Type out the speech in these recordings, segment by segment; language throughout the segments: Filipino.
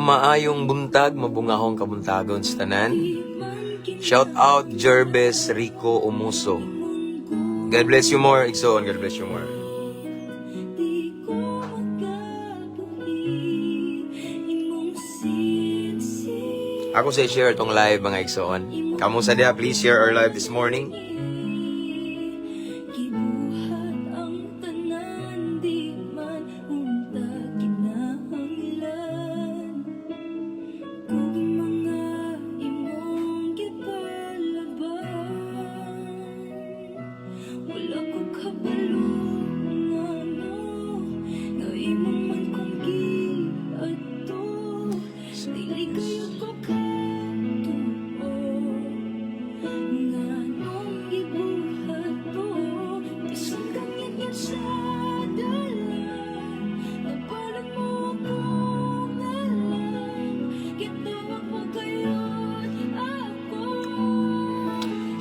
Maayong buntag, mabungahong kabuntagon sa tanan. Shout out Jervis Rico Umuso. God bless you more, Igsoon. God bless you more. Ako sa share itong live mga Igsoon. Kamusta diha? Please share our live this morning.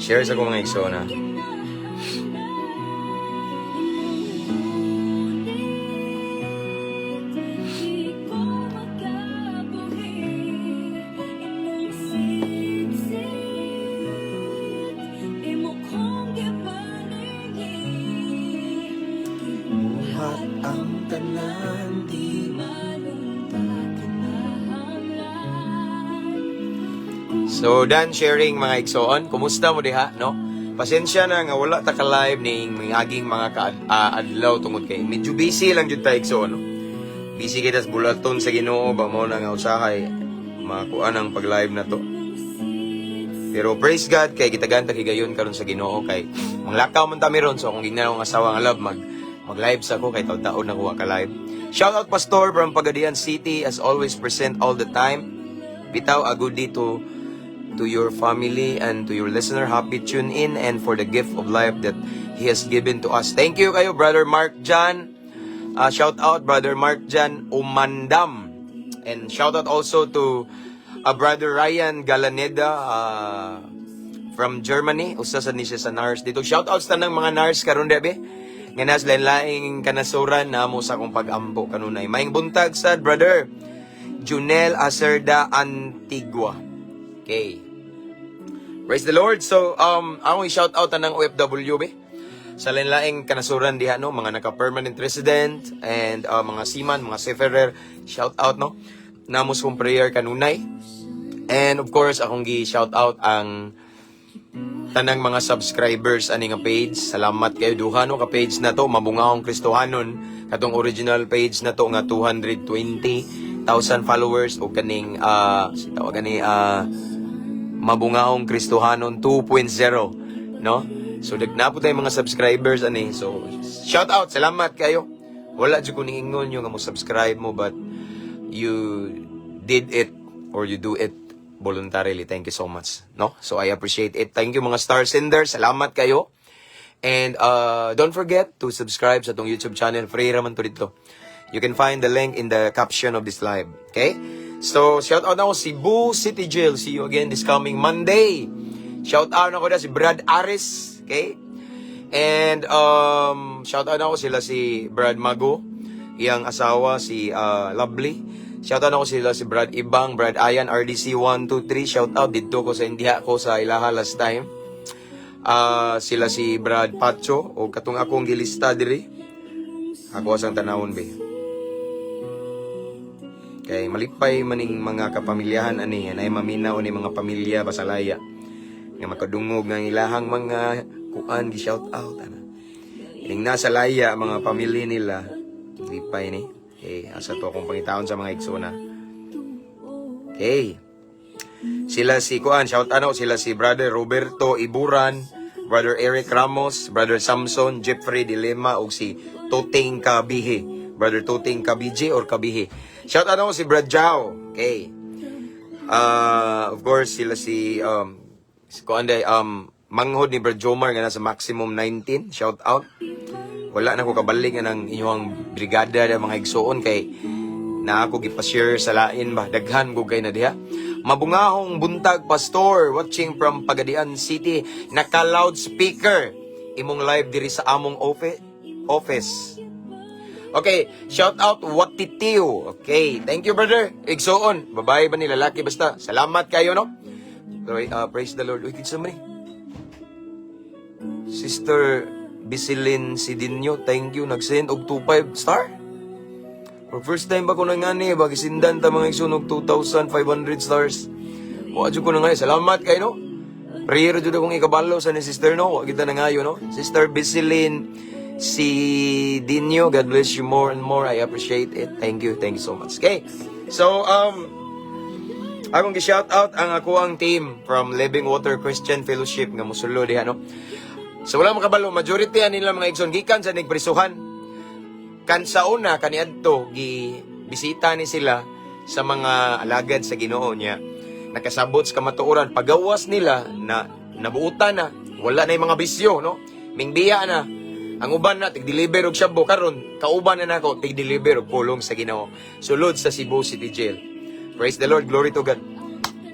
Share sa ko mga Igsoon ha. So, done sharing mga Igsoon. Kumusta mo diha, no? Pasensya na nga wala ta ka live ning aging mga adlaw tungod kay medyo busy lang jud ta Igsoon, no? Busy kita sa bulaton sa Ginoo ba mo na nga usahay makuan ang pag-live na to. Pero praise God kay gitagan ta higayon karon sa Ginoo kay manglakaw man ta meron so kung gignaw ang asawa nga love mag-live sa ko kay taon-taon na kuha ka live. Shout out Pastor from Pagadian City, as always present all the time. Bitaw a good day to your family and to your listener. Happy tune in and for the gift of life that He has given to us. Thank you kayo, Brother Mark Jan. Shout out, Brother Mark Jan Umandam. And shout out also to Brother Ryan Galaneda from Germany. Usa sa ni siya sa NARS dito. Shout out sa tanang mga NARS karon debe. Nga nas lain-laing kanasuran na mo sa akong pag-ampo kanunay. Maing buntag sad, Brother Junel Acerda Antigua. Okay. Praise the Lord. So, akong i-shout out ng OFW be. Sa lain-laing kanasuran diha, no? Mga naka-permanent resident and mga seaman, mga seafarer. Shout out, no? Namos kong prayer kanunay. And of course, akong gi-shout out ang tanang mga subscribers ani nga page. Salamat kayo duha, no? Ka-page na to, Mabungahong Kristohanon. Katong original page na to nga 220,000 followers o kaning Mabungahong Kristohanon 2.0, no? So nagnapo tayo mga subscribers ani. So shout out, salamat kayo. Wala jud ko niingon yung mo subscribe mo but you did it or you do it voluntarily. Thank you so much, no? So I appreciate it. Thank you mga star senders. Salamat kayo. And don't forget to subscribe sa tong YouTube channel. Free raman to dito. You can find the link in the caption of this live. Okay? So, shout out ako Cebu City Jail. See you again this coming Monday. Shout out ako na si Brad Aris. Okay? And, shout out ako sila si Brad Mago. Iyang asawa si Lovely. Shout out ako sila si Brad Ibang, Brad Ayan, RDC 123. Shout out dito ko sa India ko sa Ilaha last time. Sila si Brad Pacho o katong akong gilista diri. Ako asang tanawon be. Kay malipay maning mga kapamilyahan ani ay maminaw ni mga pamilya basalaya nga makadungog nga ilahang mga kuan gi shout out ana. Ining nasa laya mga pamilya nila lipay ni. Asa to akong pangitaon sa mga Igsoon. Okay. Sila si kuan shout out sila si Brother Roberto Iburan, Brother Eric Ramos, Brother Samson Jeffrey Dilema ug si Toting Kabihe, Brother Toting Kabije or Kabihe. Shout out ako si Brad Jao. Okay. Of course, sila si manghod ni Brad Jomar nga nasa maximum 19. Shout out. Wala na ko kabalik ng inyong brigada ng mga Igsoon kay na ako gipashare sa lain ba, daghan ko kay na diha. Mabungahong buntag, Pastor, watching from Pagadian City, naka loudspeaker imong live diri sa among office. Okay, shout out Watitiw. Okay, thank you brother. Igsoon, babae ba ni lalaki basta. Salamat kayo no. Praise the Lord. Uy, kinsa man ni? Sister Bisilin Sidinyo, thank you, nag-send og 25 star. For first time ba ko na nga ni, bagisindan ta mga igsunog 2,500 stars. Wadyo ko na nga, salamat kayo no. Prayer dito kong ikabalo sa ni sister no, wag kita na ngayon no. Sister Bisilin Sidinyo, God bless you more and more, I appreciate it. Thank you so much. Okay, so akong gi-shout out ang ako ang team from Living Water Christian Fellowship nga mosulo diha no. So wala makabalo, majority nila mga igsoon gikan sa nigprisuhan. Kan sa una kaniadto bisita ni sila sa mga alagad sa Ginoo niya. Nakasabot sa kamatuoran pagawas nila na nabuutan na, wala na yung mga bisyo no. Mingbiya na. Ang uban na tig-deliver og shabu karon, kauban na nako tig-deliver og pulong sa Ginoo. Sulod sa Cebu City Jail. Praise the Lord, glory to God.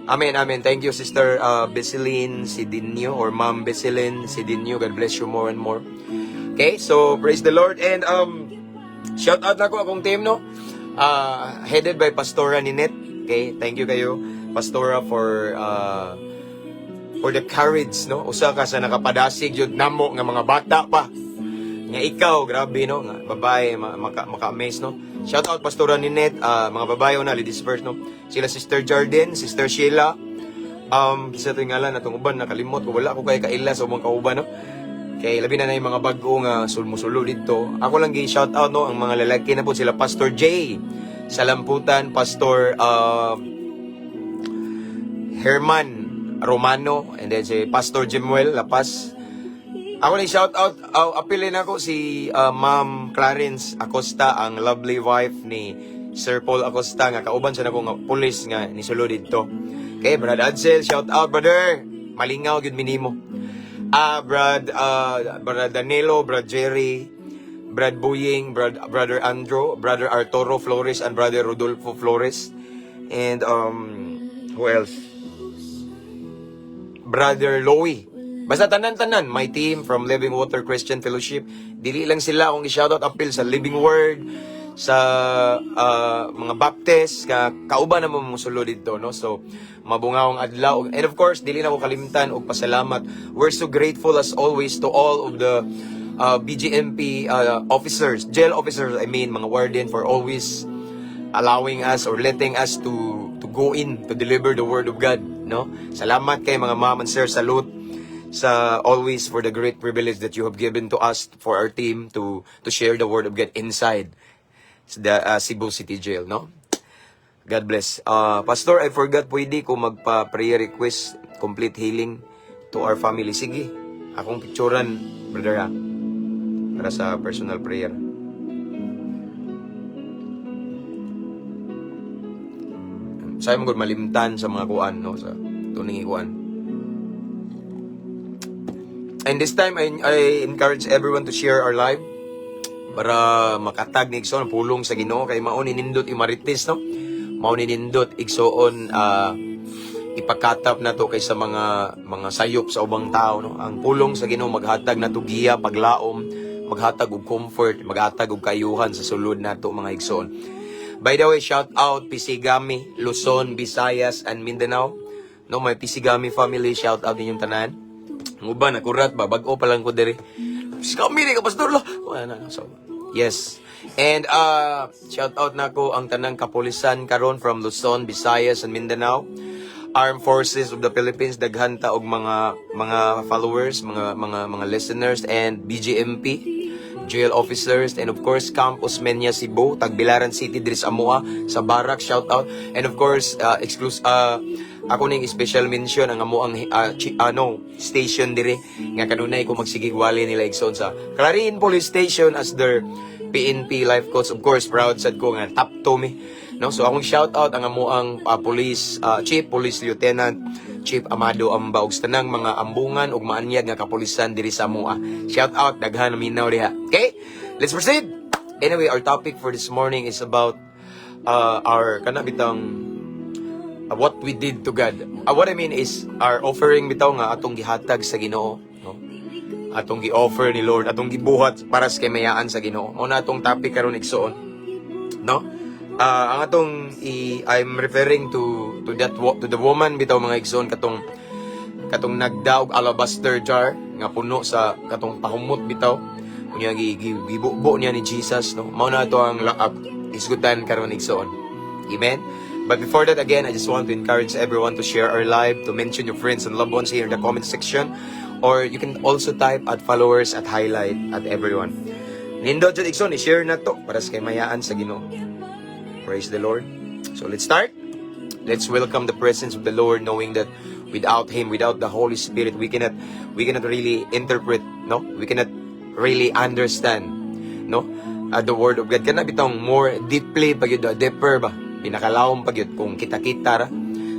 Amen, amen. Thank you, Sister Besilin Sidinyo or Ma'am Besilin Sidinyo. God bless you more and more. Okay, so praise the Lord. And shout out na ko akong team, no? Headed by Pastora Ninette. Okay, thank you kayo, Pastora, for the courage, no? Usa ka sa nakapadasig yun namo nga mga bata pa. Nga ikaw, grabe, no? Nga babae, maka-amaze, no? Shout out Pastora Ninette, mga babae na ladies first no. Sila Sister Jardine, Sister Sheila. Kisa to ngalan natong uban nakalimot ko wala ko kay kaila sa umong kauban no. Kay labi na yung mga bago nga sulmusulo dito. Ako lang gi shout out no ang mga lalaki na po sila Pastor J sa Lamputan, Pastor Herman Romano, and then si Pastor Jemuel Lapas. Ako na shout out, apilin ako si Ma'am Clarence Acosta, ang lovely wife ni Sir Paul Acosta, nga kauban siya na ko nga pulis nga nisulo dito. Okay, Brad Adsel, shout out brother. Malingaw gyud minimo. Brad Danilo, Brad Jerry, Brad Buying, Brother Andrew, Brother Arturo Flores, and Brother Rodolfo Flores. And who else? Brother Lowy. Basta tanan-tanan, my team from Living Water Christian Fellowship. Dili lang sila akong i-shoutout appeal sa Living Word, sa mga Baptist, kauban na mamusulo dito, no? So, mabungawang adlaw. And of course, dili na ko kalimtan og pasalamat. We're so grateful as always to all of the BGMP officers, jail officers, I mean, mga warden, for always allowing us or letting us to go in to deliver the Word of God, no? Salamat kay mga ma'am and sir, salute sa always for the great privilege that you have given to us for our team to share the Word of God inside the Cebu City Jail, no? God bless. Pastor, I forgot, pwede ko magpa-prayer request, complete healing to our family. Sige, akong picturean, brother, ha? Para sa personal prayer. Sayo mo malimtan sa mga kuan, no? Sa tuning kuan. And this time, I encourage everyone to share our live para makatag ni Igsoon pulong sa Ginoo kay mao ni nindot imarites no. Mao ni nindot Igsoon ipakatap na to kay sa mga sayop sa ubang tao no. Ang pulong sa Ginoo maghatag nato giya, paglaom, maghatag og comfort, maghatag og kayuhan sa sulod nato mga Igsoon. By the way, shout out Pisigami, Luzon, Visayas, and Mindanao. No, my Pisigami family, shout out ninyong tanan. Nguban, akurat ba? Bago pa lang ko diri. Kami ni kapastor lo. So, yes. And shout out na ko ang tanang kapulisan karon from Luzon, Visayas, and Mindanao. Armed Forces of the Philippines, daghanta og mga followers, mga listeners, and BGMP, jail officers, and of course Camp Osmeña, Cebu, Tagbilaran City, diri sa Amua, sa Barak, shout out. And of course, ako ning special mention ang amo ang station dire nga kanunay ko magsigigwali nila Igsoon sa Clarin Police Station as their PNP life coach. Of course, proud sad ko nga top to me, no? So akong shout out ang amo ang Chief Police Lieutenant Chief Amado Amba ug tanang mga ambungan ug maanyag nga kapulisan diri sa Amua. Shout out, daghan minaw diha. Okay, let's proceed. Anyway, our topic for this morning is about our kana bitang what we did to God. What I mean is our offering bitaw nga atong gihatag sa Ginoo, no? Atong gi-offer ni Lord, atong gibuhat para sa kamayaan sa Ginoo. Mao na atong topic karon igsoon, no? Ang atong I'm referring to the woman bitaw mga igsoon katong nagdaog alabaster jar nga puno sa katong pahumot bitaw. Unya gibubo niya ni Jesus, no? Mao na ato ang isgutan karon igsoon. Amen. But before that, again, I just want to encourage everyone to share our live, to mention your friends and loved ones here in the comment section, or you can also type at followers at highlight at everyone. Nindot jud igsoon, i-share na to para sa kamayaan sa Ginoo. Praise the Lord. So let's start. Let's welcome the presence of the Lord, knowing that without Him, without the Holy Spirit, we cannot really interpret, no? We cannot really understand, no? The Word of God. Kana bitong more deeply pagyud, deeper ba? Pinakalawom pagyud kung kita-kita ra.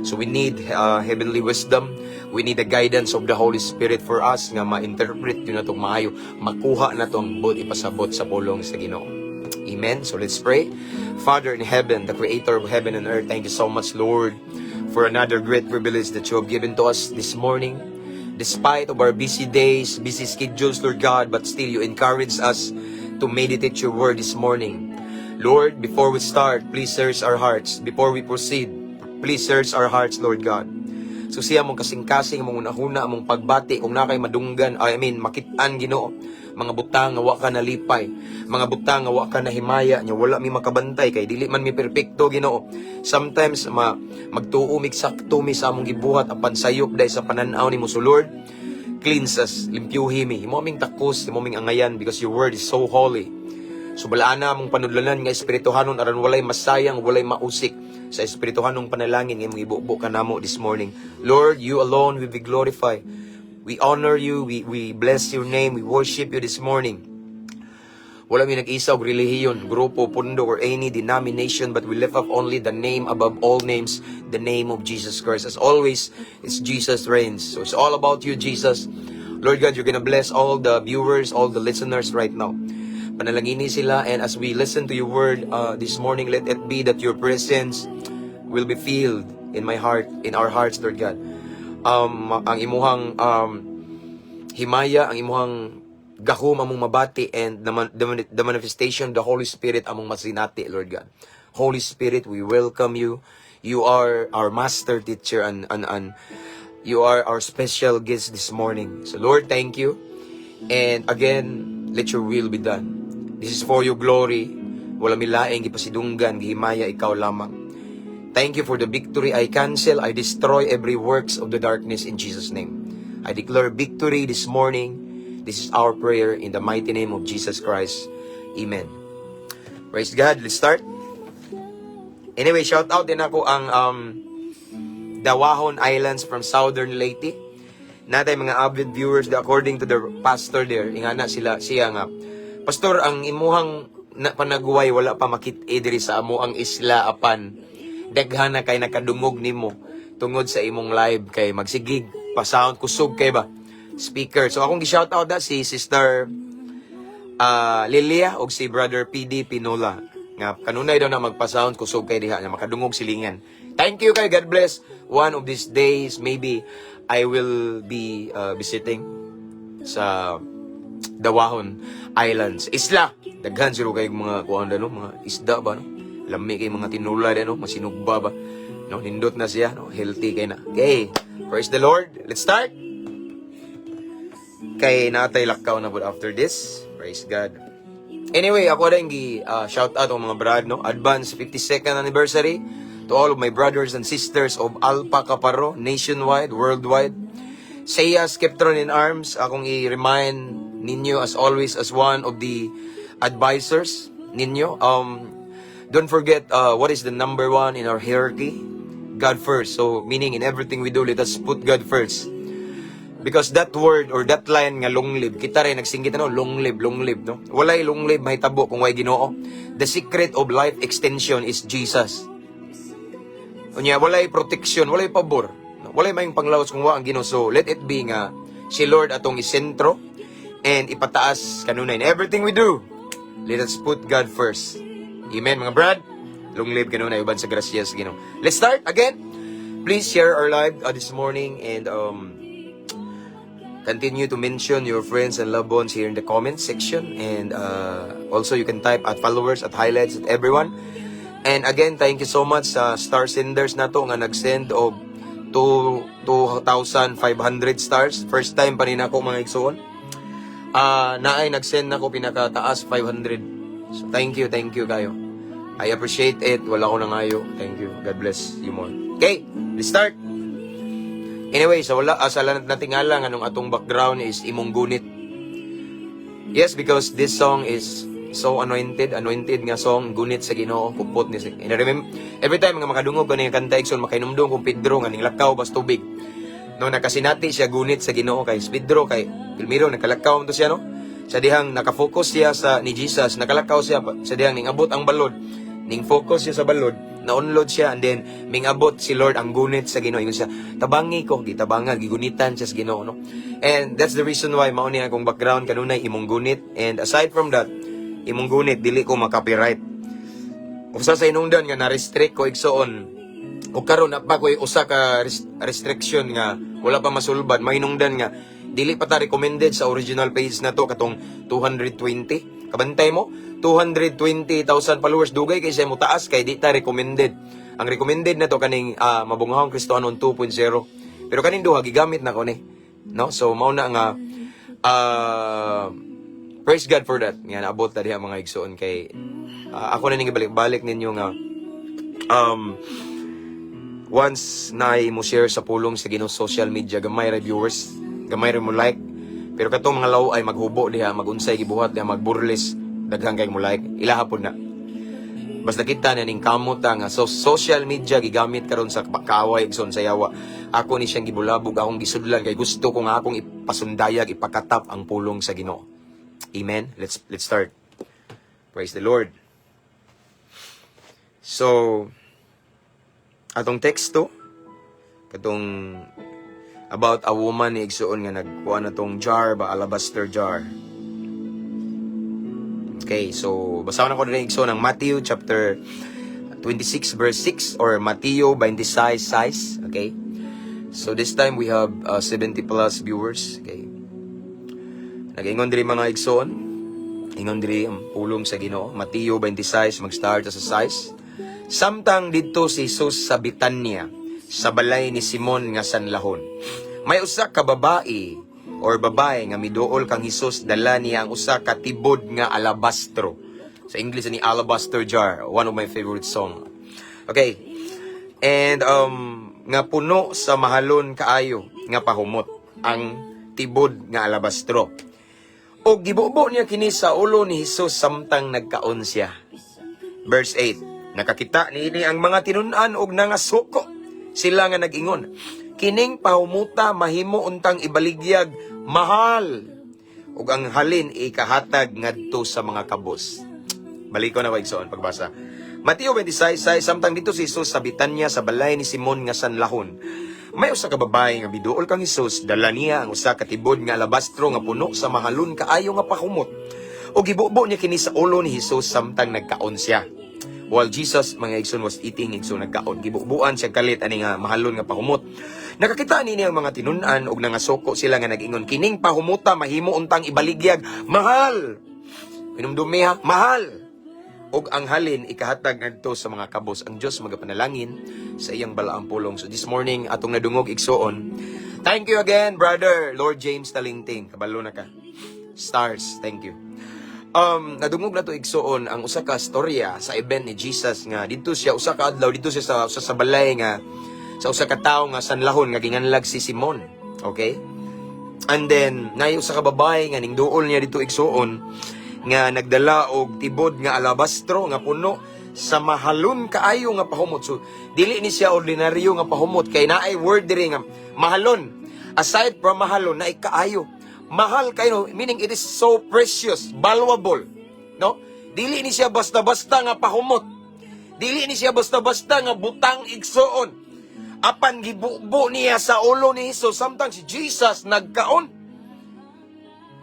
So we need heavenly wisdom. We need the guidance of the Holy Spirit for us nga ma-interpret yun na itong maayo. Makuha na itong ipasabot sa pulong sa Ginoo. Amen. So let's pray. Father in heaven, the creator of heaven and earth, thank you so much, Lord, for another great privilege that you have given to us this morning. Despite of our busy days, busy schedules, Lord God, but still you encourage us to meditate your word this morning. Lord, before we start, please search our hearts. Before we proceed, please search our hearts, Lord God. So siya mong kasing-kasing, mong unahuna, mong pagbati, kung na kay madunggan, makitaan Ginoo. Mga butang nga wa ka nalipay, mga butang nga wa ka nahimaya, nya wala mi makabantay, kay dili man mi perpekto Ginoo. Sometimes, magtuo mig sakto mi sa among gibuhat, apan sayop dahil sa pananaw ni mo. So Lord, cleanse us, limpyuhi mi, himo aming takos, himo aming angayan, because your word is so holy. So balaan na mong panudlanan nga espirituhanon aron walay masayang, walay mausik sa espirituhanong panalangin nga mong ibubo kanamo this morning. Lord, you alone will be glorified. We honor you, we bless your name, we worship you this morning. Wala mi nag-isa og relihiyon, grupo, pundo, or any denomination, but we lift up only the name above all names, the name of Jesus Christ. As always, it's Jesus reigns. So it's all about you, Jesus. Lord God, you're gonna bless all the viewers, all the listeners right now. Panalangini sila, and as we listen to your word this morning, let it be that your presence will be filled in my heart, in our hearts, Lord God. Ang imuhang himaya, ang imuhang gahom among mabati, and the manifestation, the Holy Spirit among masinati, Lord God. Holy Spirit, we welcome you. You are our master teacher, and you are our special guest this morning. So Lord, thank you. And again, let your will be done. This is for your glory. Wala milaing gipasidunggan, gihimaya ikaw lamang. Thank you for the victory. I cancel, I destroy every works of the darkness in Jesus' name. I declare victory this morning. This is our prayer in the mighty name of Jesus Christ. Amen. Praise God. Let's start. Anyway, shout out din ako ang Dawahon Islands from Southern Leyte. Natay mga avid viewers, according to the pastor there, ingana siya nga, Pastor, ang imuhang panaguway wala pa makit-e diri sa amo ang isla apan daghan na kay nakadungog nimo tungod sa imong live kay magsigig pa sound kusog kay ba speaker. So akong gi-shout out da si Sister Lilia og si Brother PD Pinola nga kanunay daw na magpa-sound kusog kay diha nga makadungog silingan. Thank you kay, God bless. One of these days maybe I will be visiting sa Dawahon Islands. Isla. Daghan siro kay mga kuanda no, mga isda ba no. Lami kay mga tinula no, masinugba ba. No, nindot na siya no, healthy kay na. Okay. Praise the Lord. Let's start. Kay natay lakaw na po after this. Praise God. Anyway, ako rin shout out ang mga brad no. Advance 52nd anniversary to all of my brothers and sisters of Alpha Kaparo nationwide, worldwide. Saya Skeptron in Arms, akong i-remind ninyo as always as one of the advisors ninyo. Don't forget what is the number one in our hierarchy? God first. So meaning in everything we do, let us put God first. Because that word or that line nga long live, kita rin nagsinggit no, long live no. Walay long live mahitabo kung way Ginoo. The secret of life extension is Jesus. Unya walay protection, walay pabor. Walay mayong panglawas kung wa ang Ginoo. So let it be nga si Lord atong isentro and ipataas kanunay in everything we do. Let us put God first. Amen mga brad. Long live kanunay uban sa grasya sa Ginoo. Let's start again. Please share our live this morning and continue to mention your friends and loved ones here in the comment section, and also you can type at followers, at highlights, at everyone. And again, thank you so much sa star senders na to nga nag-send og 2,500 stars. First time pa rin ako mga igsoon. Naay nag-send na ko pinakataas 500. So thank you kayo. I appreciate it. Wala ko nangayo. Thank you. God bless you more. Okay, let's start. Anyway, sa natingala nga nung atong background is imong gunit. Yes, because this song is so anointed nga song, gunit sa Ginoo, kupot ni sa. And I remember, every time nga makadungog ko nga kanta igsoon, makainumdum kung Pedro nga ning lakaw bas tubig. No, nakasinati siya gunit sa Ginoo kay Pedro, kay Pilmiro, nakalakaw to siya, no? Sa dihang nakafocus siya ni Jesus, nakalakaw siya sa dihang ning abot ang balod, ning focus siya sa balod, na-unload siya, and then mingabot si Lord ang gunit sa Ginoo. Ingon siya, tabangi ko, gitabangan, gigunitan siya sa Ginoo, no? And that's the reason why mao ni akong background kanunay imong gunit. And aside from that, imong gunit dili ko makopyright. Usa sa inungdan nga na-restrict ko igsoon. O karon na pa ko'y usa ka restriction nga wala pa masulbad, mainungdan nga dili pa ta recommended sa original page na to katong 220. Kabantay mo, 220,000 followers dugay kay siya mo taas kay di ta recommended. Ang recommended na to kaning Mabungahong Kristohanon 2.0. Pero kaning duha gigamit na ko ni, no? So mao na nga praise God for that. Nga naabot ta diha mga igsoon kay ako na ning ibalik-balik ninyo nga once na mo share sa pulong sa Ginoo social media, gamay ra viewers, gamay ra mo like. Pero katong mga law ay maghubo diha, magunsay gibuhat diha, magburles, daghang kay mo like. Ilaha pod na. Basta kita na ning kamot nga social media gigamit karon sa kaaway igsoon sa yawa. Ako ni siyang gibulabog, akong gisudlan kay gusto ko nga akong ipasundayag, ipakatap ang pulong sa Ginoo. Amen. Let's start. Praise the Lord. So, atong teksto katong about a woman ni igsoon nga nagkuha na tong jar ba, alabaster jar. Okay, so basahan ako din igsoon ng Matthew chapter 26 verse 6 or Matthew 26:6. Okay, so this time we have 70 plus viewers. Okay, nag-ingon diri mga igsoon, ingon diri ang pulong sa Ginoo. Matthew 26 mag-start sa 6. Samtang dito si Jesus sa Betania, sa balay ni Simon nga sanlahon. May usa ka babae or babae nga miduol kang Jesus, dala niya ang usa ka tibod nga alabastro. Sa English ni alabaster jar, one of my favorite song. Okay. And nga puno sa mahalon kaayo nga pahumot ang tibod nga alabastro. O gibubo niya kini sa ulo ni Jesus samtang nagkaon siya. Verse 8. Nakakita niini ang mga tinun-an og nangasuko. Sila nga nag-ingon, kining pahumuta mahimo untang ibaligyag mahal, ug ang halin ikahatag ngadto sa mga kabos. Balik ko na igsoon pagbasa. Mateo 26:6, samtang dito si Jesus sa Betania sa balay ni Simon nga sanlahon. May usa ka babae nga biduol kang Jesus, dala niya ang usa ka tibod nga alabastro nga puno sa mahalon kaayo nga pahumot. Ug gibubo niya kini sa ulo ni Jesus samtang nagkaon siya. While Jesus, mga igsoon, was eating, igsoon nagkaon. Gibubuan siya kalit ani nga mahalon nga pahumot. Nakakita ni ang mga tinunan og nangasoko sila nga nag-ingon, kining pahumuta mahimo untang ibaligyag mahal. Pinumdumiha, mahal. Og ang halin ikahatag ngadto sa mga kabos. Ang Dios magapanalangin sa iyang balaang pulong. So this morning atong nadungog igsoon. Thank you again, brother Lord James Talingting. Kabalo na ka. Stars, thank you. Nadungog na to igsoon ang usa ka storya sa event ni Jesus nga dito siya usa ka adlaw dito siya sa balay nga sa usa ka tawo nga sanlahon nga ginganlag si Simon. Okay? And then nay usa ka babae nga ning duol niya dito igsoon nga nagdala og tibod nga alabastro nga puno sa mahalon kaayo nga pahumot. So dili ni siya ordinaryo nga pahumot kay naay word diri nga mahalon. Aside from mahalon naay kaayo. Mahal kayo, meaning it is so precious, valuable, no? Dili ni siya basta-basta nga pahumot. Dili ni siya basta-basta nga butang igsoon. Apan gibubo niya sa ulo ni Jesus samtang si Jesus nagkaon.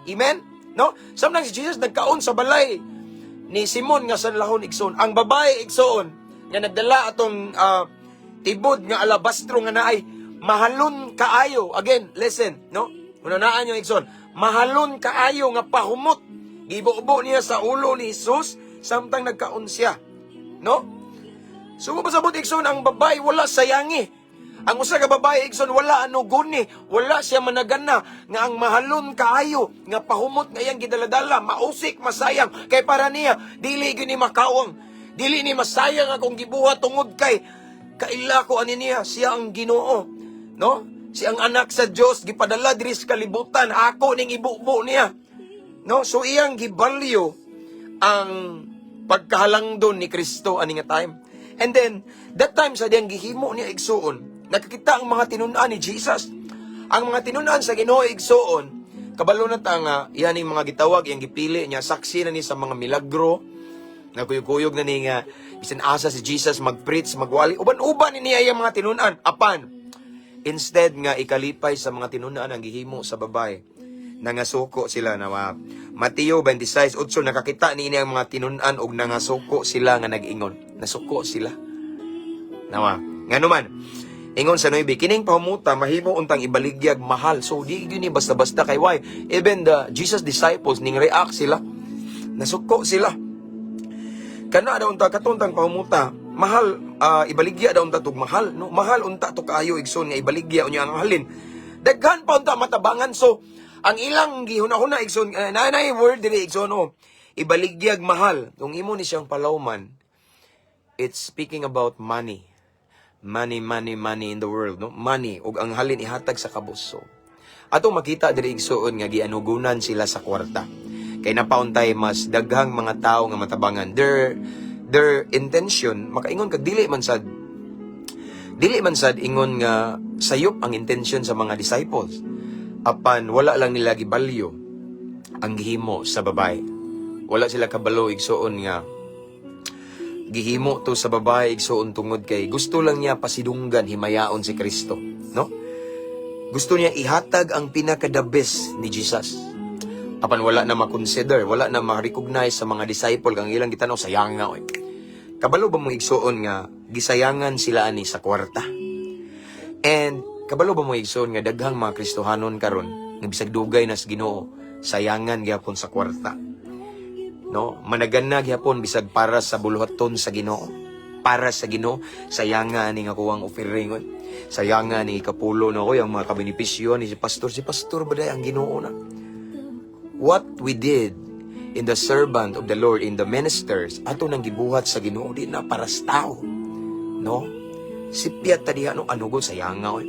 Amen? No? Samtang si Jesus nagkaon sa balay ni Simon nga sanlahon igsoon. Ang babae igsoon, nga nagdala atong tibod nga alabastro nga naay mahalon kaayo. Again, listen, no? Unanaan yung igsoon, mahalon kaayo nga pahumot. Gibubo niya sa ulo ni Jesus samtang nagkaon siya, no? So pasabot igsoon, ang babae wala sayangi. Ang usa ka babae igsoon wala guni, wala siya managana nga ang mahalon kaayo nga pahumot nga iyang gidaladala, mausik, masayang kay para niya dili gyud ni makawang, dili ni masayang akong gibuhat tungod kay kaila ko ani niya, siya ang Ginoo, no? Siya ang anak sa Dios gipadala diri sa kalibutan, ako ning ibubo niya, no? So iyang gibalyo ang pagkahalangdon ni Kristo ani nga time. And then that time sa diyang gihimo niya igsuon, nakikita ang mga tinunan ni Jesus. Ang mga tinunan sa Ginoo igsuon, kabalo na ta nga iyan yung mga gitawag, iyang gipili niya, saksi na ni sa mga milagro, nagkuyog-kuyog na ni nga, bisan asa si Jesus mag-preach, magwali, uban-uban ni niya yung mga tinunan. Apan, instead nga ikalipay sa mga tinunan ang gihimo sa babae, nangasuko sila na Mateo 26:8, nakakita ni ang mga tinunan og nangasuko sila nga nag-ingon. Nasuko sila. Nawa, nga naman, ingon sa 9, kining pahumuta mahimo untang ibaligyag mahal. So di gyud ni basta-basta kay why? Even the Jesus disciples ning react sila. Nasuko sila. Kana daw unta katuntang pahumuta, mahal ibaligya daw unta tug mahal, no? Mahal unta to kaayo igsoon nga ibaligya unya ang halin. Daghan pa unta matabangan. So ang ilang gihuna-huna igsoon nanay word diri igsoon, no? Ibaligyag mahal. Kung imo ni siyang palawman, it's speaking about money. Money in the world, no? Money, ug ang halin ihatag sa kabuso. Ato makita diri igsuon nga gianugunan sila sa kwarta. Kay napauntay mas daghang mga tao nga matabangan. Their intention, makaingon kag dili man sad ingon nga sayop ang intention sa mga disciples. Apan wala lang nila gibalyo ang gihimo sa babae. Wala sila kabalo igsuon nga gihimo to sa babae igsuon tungod kay gusto lang niya pasidunggan himayaon si Kristo, no? Gusto niya ihatag ang pinaka-the best ni Jesus. Apan wala na ma-consider, wala na ma-recognize sa mga disciple kang ilang gitanaw sayang nga oy. Kabalo ba mo igsuon nga gisayangan sila ani sa kwarta? And kabalo ba mo igsuon nga daghang mga Kristohanon karon nga bisag dugay na sa Ginoo sayangan gyapon sa kwarta? No, managanag gyapon bisag para sa buluhaton sa Ginoo, para sa Ginoo sayangan ni nga kuwang offering, sayangan ni kapulo na ko yung mga kabenepisyo ni si pastor baday ang Ginoo na. What we did in the servant of the Lord, in the ministers, ato nang gibuhat sa Ginoo di na para sa tao, no? Sipyat ta diha no anugod sayangan,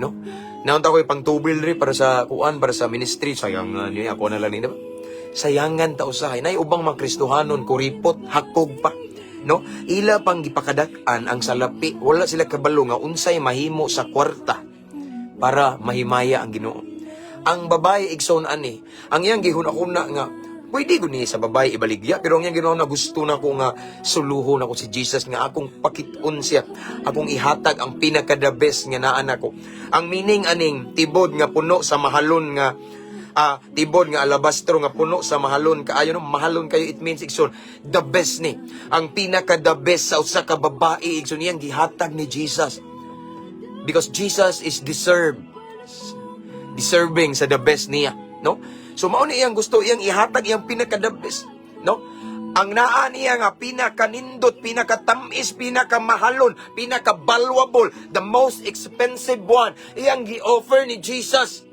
no? Naunta ko pang tubil ri para sa kuan, para sa ministry, sayangan niya ako na lang ni, diba? Sayangan ta usahay nay ubang mga Kristohanon kuripot hakog pa, no? Ila pang gipakadak-an ang salapi, wala sila kabalo nga unsay mahimo sa kwarta para mahimaya ang Ginoo. Ang babae igsoon ani, ang iyang gihuna-huna nga pwede gud ni sa babae ibaligya, pero ang iyang Ginoo na gusto na ko nga suluhon ako si Jesus nga akong pakit-on siya, akong ihatag ang pinaka-the best nga naa nako. Ang meaning aning tibod nga puno sa mahalon nga tibod nga alabastro nga puno sa mahalon kaayo, no? Mahalon kayo, it means igsoon the best ni, ang pinaka the best sa usa ka babae igsoon iyang gihatag ni Jesus, because Jesus is deserving sa the best niya, no? So mao ni iyang gusto iyang ihatag iyang pinaka the best, no? Ang naa niya nga pinaka-nindot, pinaka-tamis, pinaka-mahalon, pinaka-valuable, the most expensive one, iyang gi-offer ni Jesus.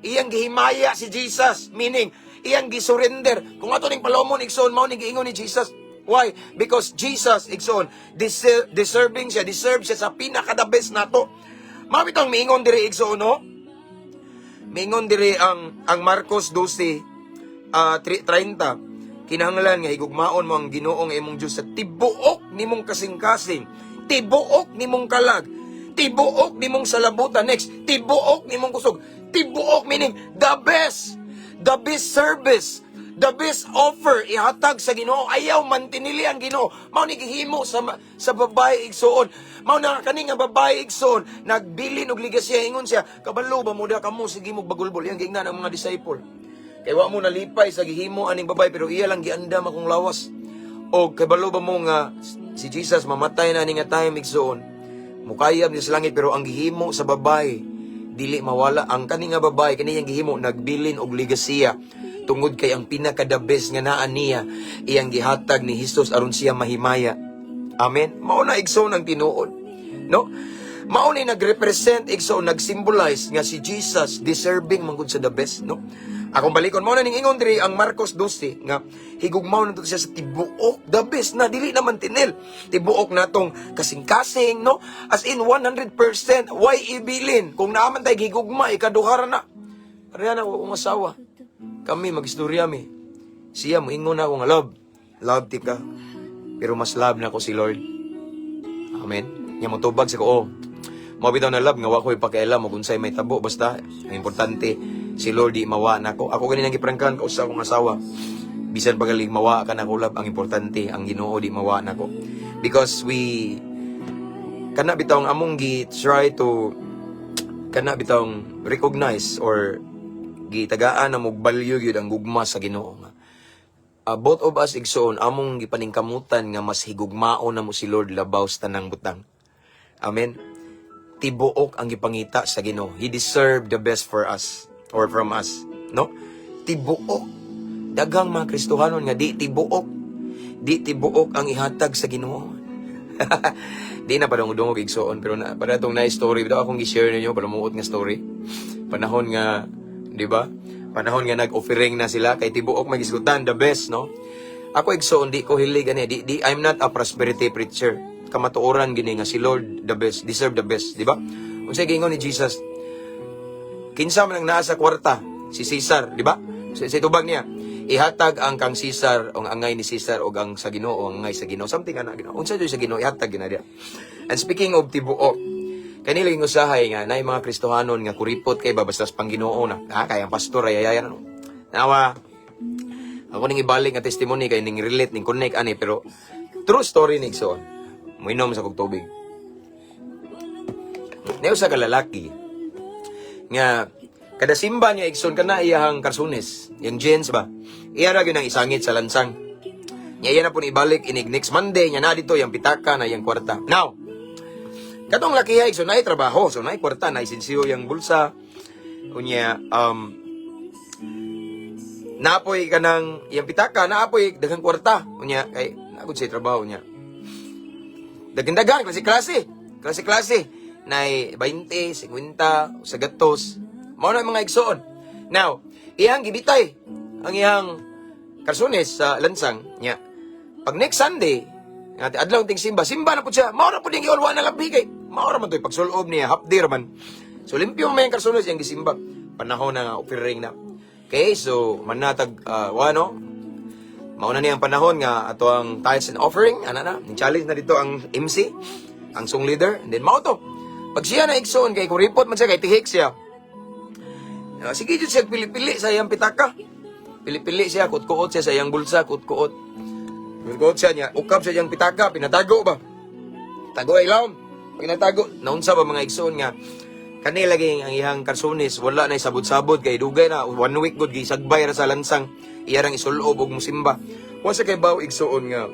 Iyang gihimaya si Jesus, meaning iyang gisurrender. Kung ato ning palomon igsoon mao ning giingon ni Jesus. Why? Because Jesus igsoon deserve siya sa pinaka-the best nato. Mao bitong miingon diri igsoon, no? Miingon diri ang Marcos 12:30. Kinahanglan nga higugmaon mo ang Ginoo nga imong Dios sa tibuok nimong kasing-kasing, tibuok nimong kalag, tibuok nimong salabutan, next tibuok nimong kusog. Tibuok meaning the best service, the best offer ihatag sa Ginoo. Ayaw mantinili ang Ginoo. Mao ni gihimo sa babae igsoon. Mao na kani nga babae igsoon nagbilin og ligasya, ingon siya, kabalo ba mo da kamo sige mo bagulbol yang giingnan ang mga disciple. Kay wa mo nalipay sa gihimo aning babae, pero iya lang giandam akong lawas. O kabalo ba mo nga si Jesus mamatay na ni nga time igsoon. Mukayab ni sa langit pero ang gihimo sa babae dili mawala. Ang kani nga babae kani yang gihimo nagbilin og ligasiya tungod kay ang pinaka the best nga naa niya iyang gihatag ni Hesus aron siya mahimaya. Amen. Mao na igsoon ang tinuod. No? Mao ni nagrepresent igsoon nagsymbolize nga si Jesus deserving man gud sa the best, no? Akong balikon mo na ning ingon diri ang Marcos 12 nga higugmaw na to siya sa tibuok the best na dili naman tinil tibuok natong kasing-kasing, no, as in 100%. Why ibilin kung naaman tay higugma ikaduhara na pareha na akong asawa kami magistorya mi siya moingon na ako nga love tika pero mas love na ko si Lord. Amen. Nya mo tubag sa ko mo bitaw na love nga wa ko ipakialam mo unsay may tabo basta ang importante si Lord di mawa na ko. Ako ganin ang giprangkan ko sa akong asawa. Bisan pagaling mawa ka na ko love, ang importante ang Ginoo di mawa na ko. Because we kana bitawng among try to kana bitawng recognize or gitagaan na mugbalyo gyud ang gugma sa Ginoo. Both of us igsoon among gipaningkamutan nga mas higugmao na mo si Lord labaw sa tanang butang. Amen. Tibuok ang gipangita sa Ginoo. He deserved the best for us. Or from us, no? Tibuok. Daghang mga Kristohanon nga di tibuok. Di tibuok ang ihatag sa Ginoo. Di na padungog igsoon pero na para tong nice story bitaw akong gi-share ninyo para muot nga story. Panahon nga, di ba? Panahon nga nag-offering na sila kay tibuok magisgutan the best, no? Ako igsoon di ko hilig ani. I'm not a prosperity preacher. Kamatuoran gini nga si Lord the best, deserve the best, di ba? Unsay gingon ni Jesus? Kinsa man ang naa sa kwarta, si Caesar, di ba? Sa tubag niya, ihatag ang kang Caesar, o ang angay ni Caesar, o ang sa Ginoo, o ang angay sa Ginoo. Something ana Ginoo. Unsa sa Ginoo, ihatag gina dia. And speaking of tibuok, kanilang usahay nga, na mga Kristohanon nga kuripot kay babastas pang Ginoo na. Kaya ang pastor, ayayayan. Nawa, ako ning ibalik nga testimony, kay ning relate, ning connect, ani, pero true story ni Igsoon. Muinom sa kong tubig. Nayo sa kalalaki, nga kada simba niya igsoon kana iyahang karsunes yung jeans ba iya ra gyud ang isangit sa lansang niya na po ibalik inig next Monday niya na dito yung pitaka na yung kwarta. Now katong laki ya igsoon na trabaho so na kwarta na isinsiyo yung bulsa unya naapoy kanang yung pitaka naapoy daghang kwarta unya kay nagud sa trabaho niya dagan klase na 20, 50, sa gatos. Mao na mga igsoon. Now, iyang gibitay ang iyang karsunes sa lansang niya. Pag next Sunday, nga adlaw ting simba na pud siya. Mao na pud yung iulwa na labi kay. Mao ra man toy pagsulob niya, hapdi ra man. So limpyo man yung karsunes yang gisimba. Panahon na nga offering na. Okay, so manatag mao na niyang panahon nga ato ang tithes and offering, ning challenge na dito ang MC, ang song leader, and then mao to. Pag siya na igsoon kay kuripot man siya kay tihik siya. Sige jud siya pili-pili sa iyang pitaka. Pili-pili siya kut-kuot siya sa iyang bulsa, kut-kuot. Kut-kuot siya niya, ukap siya iyang pitaka, pinatago ba? Tago ay laom. Pag natago, naunsa ba mga igsoon nga kani lagi ang iyang karsunis wala na sabod-sabod kay dugay na 1 week gud gisagbay ra sa lansang iyarang isulob og musimba. Wa sa kay baw igsoon nga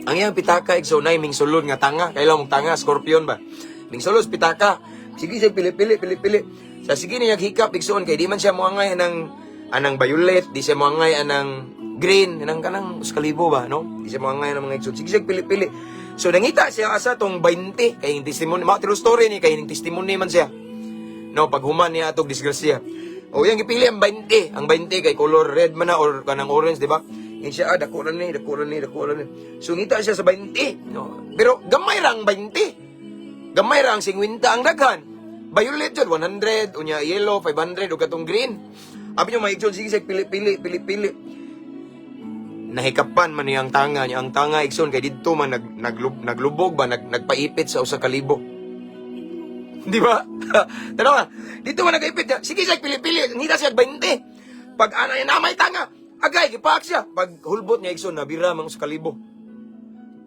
ang iyang pitaka igsoon nay ming sulod nga tanga, kailan mong tanga scorpion ba? Ming solos pitaka. Sige siya pili-pili. Sa sige niya hikap igsoon kay di man siya moangay anang violet, di siya moangay anang green, anang kanang uskalibo ba, no? Di siya moangay ng mga igsoon. Sige siya pili-pili. So nangita siya asa tong 20 kay testimony, true story ni kay testimony man siya. No, pag human niya atog disgrasya. O yang gipili ang 20, kay color red man na or kanang orange, di ba? Yan siya dako ra ni. So ngita siya sa 20, no? Pero gamay ra ang 20. Gamay ra ang 50 ang daghan. Violet jud 100, unya yellow 500 ug katong green. Abi nyo maigsoon sige siya pili-pili. Nahikapan man niyang tanga niya. Ang tanga igsoon kay didto man naglubog ba nagpaipit sa usa ka libo. Di ba? Tanawa, dito man nagaipit niya. Sige siya pili-pili, ngita siya 20. Pag ana niya namay tanga, agay gipaak siya. Pag hulbot niya igsoon nabira man usa ka libo.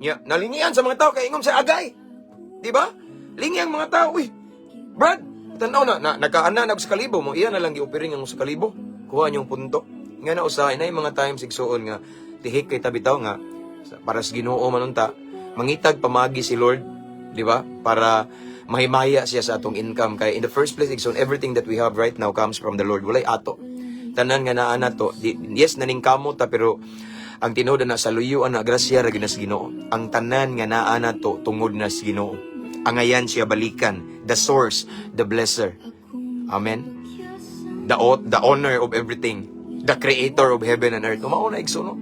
Nya nalingian sa mga tao kay ingom sa agay. Di ba? Lingi ang mga tao, Brad, tanaw na nakaana na sa kalibo mo, iya na lang gi-offering ang sa kalibo. Kuha niyong punto. Nga na usahay na yung mga times igsoon nga tihik kay tabitaw nga para sa Ginoo manunta. mangitag pamagi si Lord, di ba? Para mahimaya siya sa atong income. Kaya in the first place, igsoon, everything that we have right now comes from the Lord. Walay ato. Tanan nga naa na to. Yes, naning kamot ta, pero ang tinuod na sa luyuan na grasya ra ginas Ginoo. Ang tanan nga naa na to tungod na sa Ginoo. Angayan siya balikan, the source, the blesser. Amen. The owner of everything, the creator of heaven and earth. Umao na igsoon, no?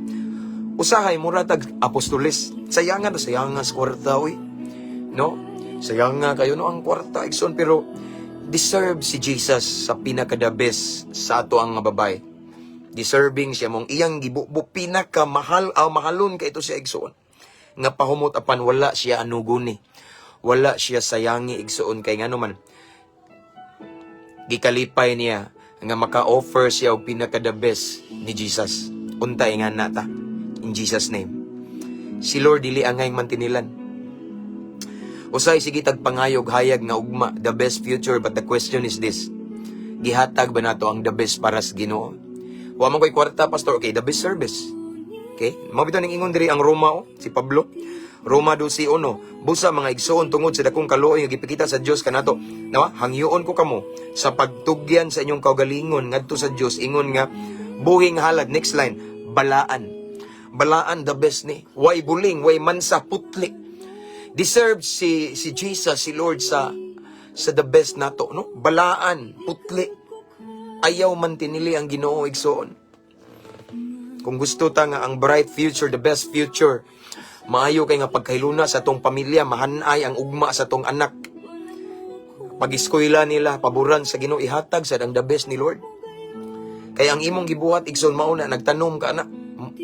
Usahay mura tag apostoles. Sayangan sa kwarta, uy. No? Sayang kayo no ang kwarta, igsoon, pero deserve si Jesus sa pinaka-the best sa ato ang babae. Deserving siya mong iyang gibubo pinaka-mahal, mahalon ka ito siya, igsoon. Nga pahumot apan wala siya anuguni. Wala siya sayangi, igsoon, kay nga naman gikalipay niya nga maka-offer siya og pinaka-the best ni Jesus. Untay nga nata. In Jesus' name. Si Lord dili angay mantinilan. Usay sige tagpangayog hayag nga ugma, the best future, but the question is this. Gihatag ba nato ang the best para sa Ginoo? Wa man koy kwarta, pastor. Okay, the best service. Okay? Mabito ning ingon diri ang Roma, si Pablo. Roma 12:1. Busa mga igsoon tungod sa dakong kaluoy nga gipakita sa Dios kanato. Nawa, hangyoon ko kamo sa pagtugyan sa inyong kaugalingon ngadto sa Dios, ingon nga buhing halad. Next line, balaan. Balaan the best ni. Way buling, way mansa, putli. Deserve si Jesus, si Lord sa the best nato, no? Balaan, putli. Ayaw man tinili ang Ginoo, igsoon. Kung gusto ta nga ang bright future, the best future, maayo kay nga pagkailuna sa tong pamilya, mahanay ang ugma sa tong anak. Pag-eskwela nila, paboran sa Ginoo, ihatag sa the best ni Lord. Kaya ang imong gibuhat, igsoon, mauna, nagtanom ka na.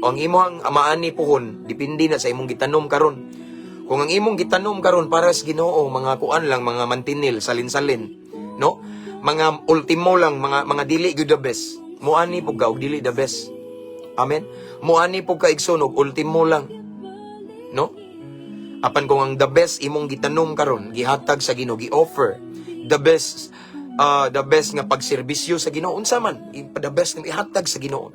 Ang imong amaani puhon, dipindi na sa imong gitanom karon. Kung ang imong gitanom karon para sa Ginoo, mga kuan lang, mga mantinil, salin-salin, no? Mga ultimo lang, mga dili good the best. Muani po ka, og dili the best. Amen? Muani po ka, igsoon, og ultimo lang. No? Apan kung ang the best imong gitanom karon, gihatag sa Ginoo, gi-offer the best nga pagserbisyo sa Ginoo, unsa man, the best nga ihatag sa Ginoo.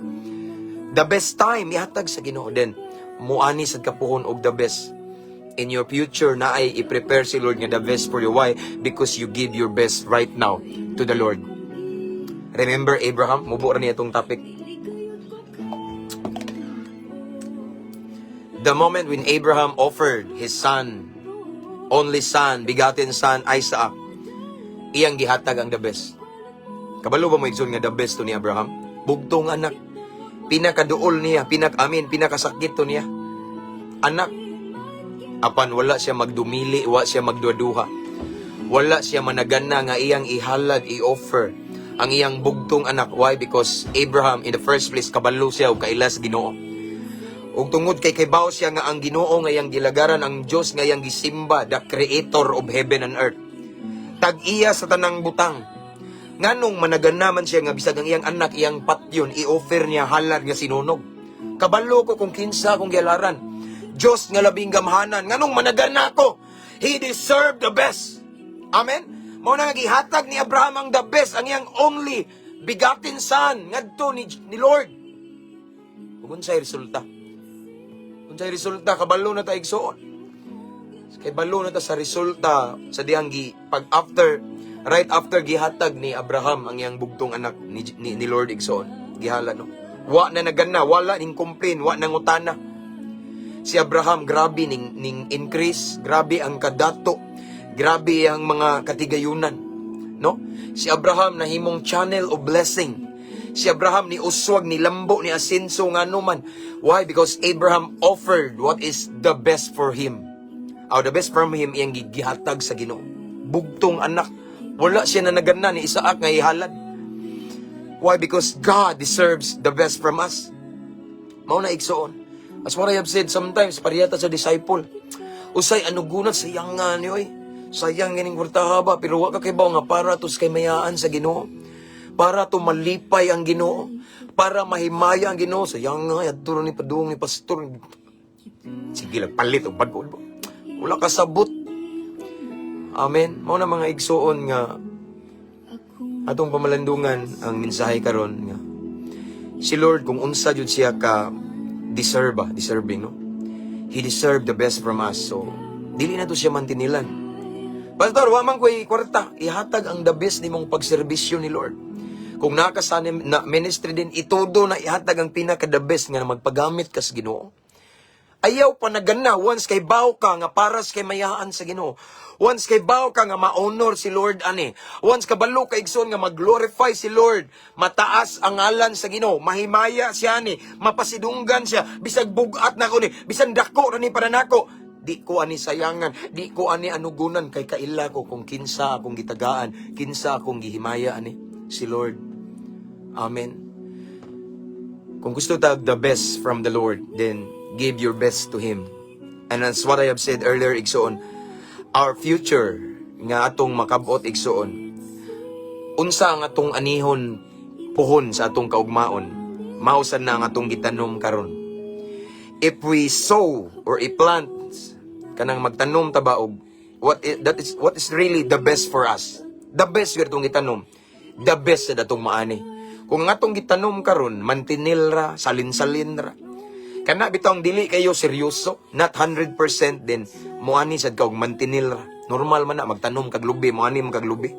The best time ihatag sa Ginoo, then muani sad kapuhon og the best. In your future na ay i-prepare si Lord nga the best for you. Why? Because you give your best right now to the Lord. Remember Abraham? Mubo ra niya itong topic. The moment when Abraham offered his son, only son, begotten son, Isaac, iyang gihatag ang the best. Kabalo ba mo igsoon nga the best to ni Abraham? Bugtong anak. Pinakaduol niya, pinakasakit to niya. Anak. Apan wala siya magdumili, wala siya magduaduha. Wala siya managana nga iyang ihalag, i-offer ang iyang bugtong anak. Why? Because Abraham, in the first place, kabalo siya o kailas Ginoo. Ug tungod kay kaybaw siya nga ang Ginoo nga iyang gilagaran, ang Dios nga iyang gisimba, the creator of heaven and earth. Tag-iya sa tanang butang. Nganong managanaman siya nga bisag ang iyang anak, iyang patyon, i-offer niya halad nga sinunog. Kabalo ko kung kinsa kung gialaran. Diyos nga labing gamhanan. Nganong managana ko? He deserved the best. Amen? Mao na nga gihatag ni Abraham ang the best, ang iyang only begotten son ngadto ni Lord. Ug unsay resulta? Unsay resulta? Kabalo na ta igsoon. Kay balo na ta sa resulta sa dihang right after gihatag ni Abraham ang iyang bugtong anak ni Lord igsoon. Gihala no. Wa na nagana, wala ning complain, wa nang utana. Si Abraham, grabe ning increase, grabe ang kadato, grabe ang mga katigayunan, no? Si Abraham nahimong channel of blessing. Si Abraham ni uswag, ni lambo, ni asenso nga naman. Why? Because Abraham offered what is the best for him. The best from him iyang gihatag sa Ginoo. Bugtong anak. Wala siya na nagana ni Isaac nga ihalad. Why? Because God deserves the best from us. Mao na igsoon. As what I have said sometimes, pariyata sa disciple. Usay anugunat sayang nga niyo eh. Sayang ganing kwarta ba, pero wa ka kay bawo nga para tos kay mayaan sa Ginoo. Para to malipay ang Ginoo, para mahimaya ang Ginoo. Sayang nga adto ni padung ni pastor. Sige lang palit og badbod. Wala ka sabot. Amen. Mao na mga igsoon nga atong pamalandungan ang mensahe karon nga si Lord kung unsa jud siya ka deserving, no? He deserved the best from us. So, dili na to siya mantinilan. Pastor, wa man ko'y kwarta. Ihatag ang the best ni mong pagserbisyo ni Lord. Kung nakasanim na ministry din, itudo na ihatag ang pinaka-the best nga na magpagamit ka sa Ginoo. Ayaw pa na gana, once kay baw ka nga paras kay mayaan sa Ginoo. Once kay baw ka nga ma-honor si Lord ani. Once kabalo ka igsoon nga mag-glorify si Lord. Mataas ang ngalan sa Ginoo. Mahimaya siya ni, mapasidunggan siya. Bisag bugat na ko ni, bisan dako ra ni pananako. Di ko ani sayangan, di ko ani anugunan kay kaila ko kung kinsa akong gitagaan, kinsa akong gihimaya ani si Lord. Amen. Kung gusto tag the best from the Lord, then give your best to Him. And as what I have said earlier, igsoon, our future nga atong makabot igsoon, unsa ang atong anihon puhon sa atong kaugmaon, mausan na ang atong gitanom karon. If we sow or i-plant, kanang magtanom tabaog, what is really the best for us? The best nga atong gitanom, the best sa atong maani. Kung nga atong gitanom karon, mantinil ra, salin-salin ra, kana bitong dili kayo seryoso, not 100% din, muani sad kag mantinil ra. Normal man na magtanom kag lubi, muani man kag lubi.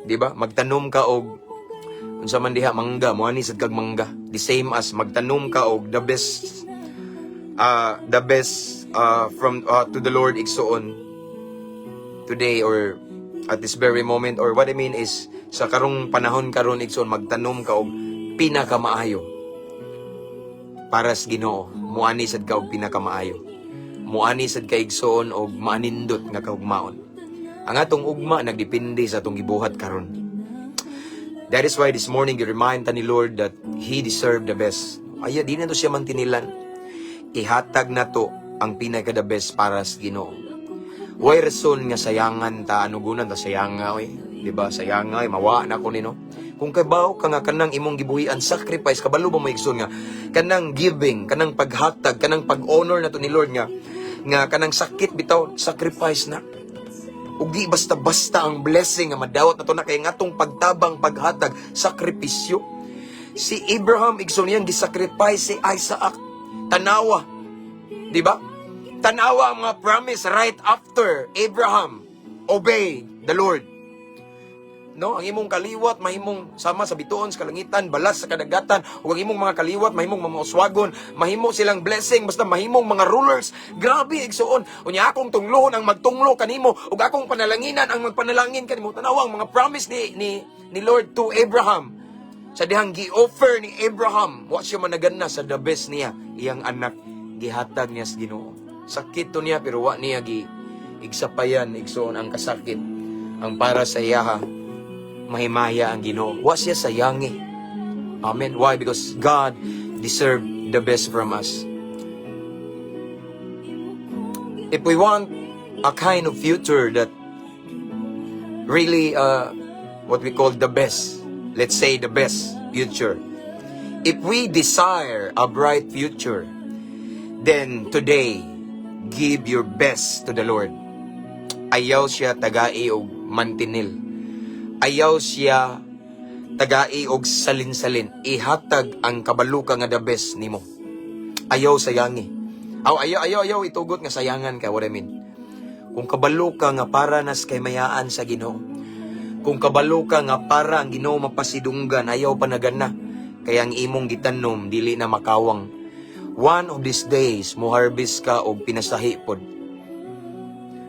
Di ba? Magtanom ka og unsa man diha mangga, muani sad kag mangga. The same as magtanom ka og the best from to the Lord igsoon today or at this very moment, or what I mean is sa karong panahon karon igsoon magtanom ka og pinakamaayo para sa Ginoo. Muani sad ka og pinakamaayo. Muani sad ka igsoon og manindot nga kaugmaon. Ang atong ugma nagdepende sa atong gibuhat karon. That is why this morning you remind ni Lord that He deserved the best. Aya di na to siya mantinilan. Ihatag na to ang pinaka the best para sa Ginoo. Way rason nga sayangan ta anugunan ta sayanga oy, di ba? Sayanga oy mawa na ko nino. Kung kabaw ka nga kanang imong gibuhian sacrifice, kabalo ba mo igsoon nga kanang giving, kanang paghatag, kanang pag-honor na to ni Lord nga kanang sakit bitaw sacrifice na. Ugi basta-basta ang blessing nga madawat na to na kay ngatong pagtabang paghatag sakripisyo. Si Abraham igsoon niyang gisacrifice si Isaac. Tanawa, di ba? Tanawa ang mga promise right after Abraham obey the Lord. No, ang imong kaliwat mahimong sama sa bituon sa kalangitan, balas sa kadagatan, ug ang imong mga kaliwat mahimong mamauswagon, mahimo silang blessing basta mahimong mga rulers. Grabe igsuon. Unya akong tunglohon ang magtunglo kanimo ug akong panalanginan ang magpanalangin kanimo. Tanawa ang mga promise ni Lord to Abraham. Sa dihang gi-offer ni Abraham, wa siya managana sa the best niya, iyang anak gihatag niya sa Ginoo. Sakit to niya pero wa niya igsapayan igsuon ang kasakit. Ang para sa iyaha mahimaya ang Ginoo. Wa siya sayangi. Amen. Why? Because God deserved the best from us. If we want a kind of future that really what we call the best, let's say the best future. If we desire a bright future, then today give your best to the Lord. Ayaw siya tagai og mantinil. Ayaw siya tagai og salin-salin. Ihatag ang kabaluka nga the best nimo. Ayaw sayangi. Ayaw itugot nga sayangan ka, what I mean. Kung kabalo ka nga para nas kay mayaan sa Ginoo. Kung kabalo ka nga para ang Ginoo mapasidunggan, ayaw pa na gana. Kaya ang imong gitanom dili na makawang. One of these days mo harvest ka og pinasahi pod.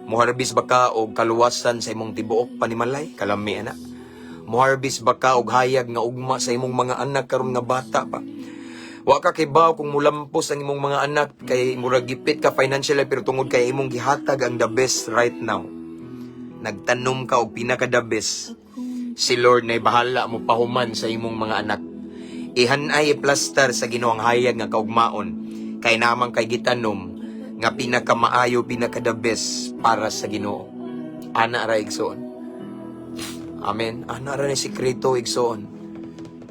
Muharbis ba ka og kaluwasan sa imong tibuok panimalay, kalami ana? Muharbis ba ka og hayag nga ugma sa imong mga anak karon nga bata pa? Wa ka kibaw kung mulampos ang imong mga anak kay murag gipit ka financially pero tungod kay imong gihatag ang the best right now. Nagtanom ka og pinaka the best. Si Lord na bahala mo pahuman sa imong mga anak. Ihanay plaster sa Ginoo ang hayag nga kaugmaon kay namang kay gitanom nga pinakamaayo, pinaka the best para sa Ginoo. Ana ra igsoon. Amen. Ana ra ni sikreto igsoon.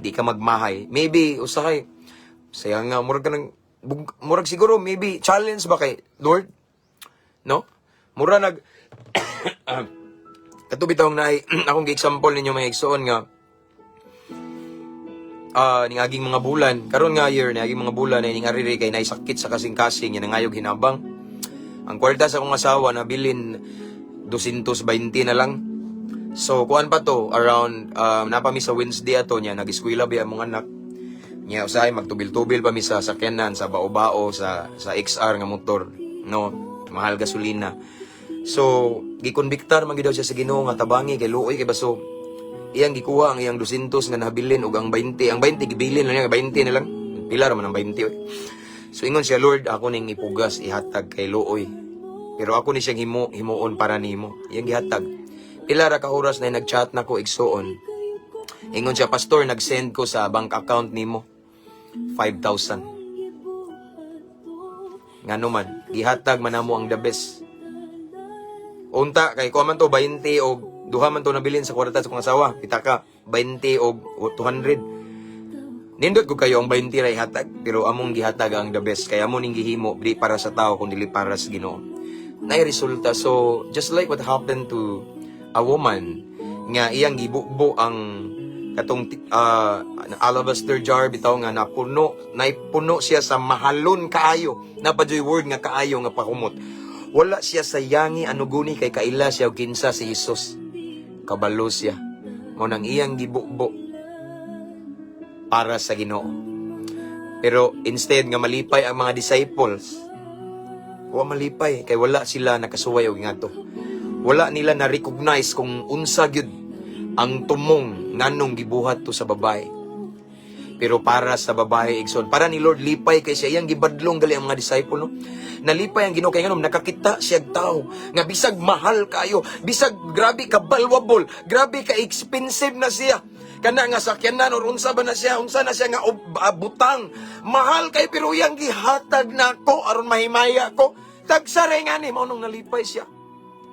Di ka magmahay. Maybe usahay sayang nga murag siguro maybe challenge ba kay Lord? No? Mura nag katubit ang naay akong gi-example ninyo mga igsoon nga ning aging mga bulan, karon nga year ni aging mga bulan na ning ariri kay naisakit sa kasing-kasing yan ngayog hinabang. Ang kwarta sa akong asawa nabilin 220 na lang. So kuan pa to around napami sa Wednesday ato niya nag-eskwela biya mga anak. Nya usahay magtubil-tubil pa mi sa sakyanan sa bao-bao sa XR nga motor, no, mahal gasolina. So gikonbiktar man gid daw siya sa Ginoo nga tabangi kay luoy kay baso. Iyang gikuha ang iyang 200 nga nabilin ug ang 20 gibilin lang niya 20 na lang. Pila ra man ang 20 oy. So ingon siya, Lord, ako ning ipugas ihatag kay luoy. Pero ako ni siyang himuon para nimo. Iyang gihatag. Pila ra ka oras na nag-chat nako igsuon. Ingon siya, pastor, nag-send ko sa bank account nimo 5,000. Ngano man, gihatag man namo ang the best. Unta kay ko man to 20 og duha man to nabilin sa kwarta sa kong asawa. Pitaka 20 og 200. Nindot ko kayo ang 20 ra ihatag, pero among gihatag ang the best. Kaya amo ning gihimo di para sa tao kundi para sa Ginoo. Nay resulta. So just like what happened to a woman nga iyang gibukbo ang katong alabaster jar bitaw nga naipuno siya sa mahalon kaayo, napadyoy word nga kaayo nga pakumot. Wala siya sayangi anuguni kay kaila siya og kinsa si Jesus. Kabalo siya. Mao nang iyang gibukbo para sa Ginoo. Pero instead nga malipay ang mga disciples, wa malipay kay wala sila nakasuway og ngadto. Wala nila na-recognize kung unsa gyud ang tumong nganong gibuhat to sa babae. Pero para sa babae igsoon, para ni Lord lipay kay siya iyang gibadlong gali ang mga disciple, no. Nalipay ang Ginoo kay nganom nakakita siya tao nga bisag mahal kayo, bisag grabe ka balwabol, grabe ka expensive na siya. Kana nga sakyanan or unsa na siya nga butang. Mahal kay pero iyang gihatag nako aron mahimaya ko. Tagsare nga ni mao nung nalipay siya.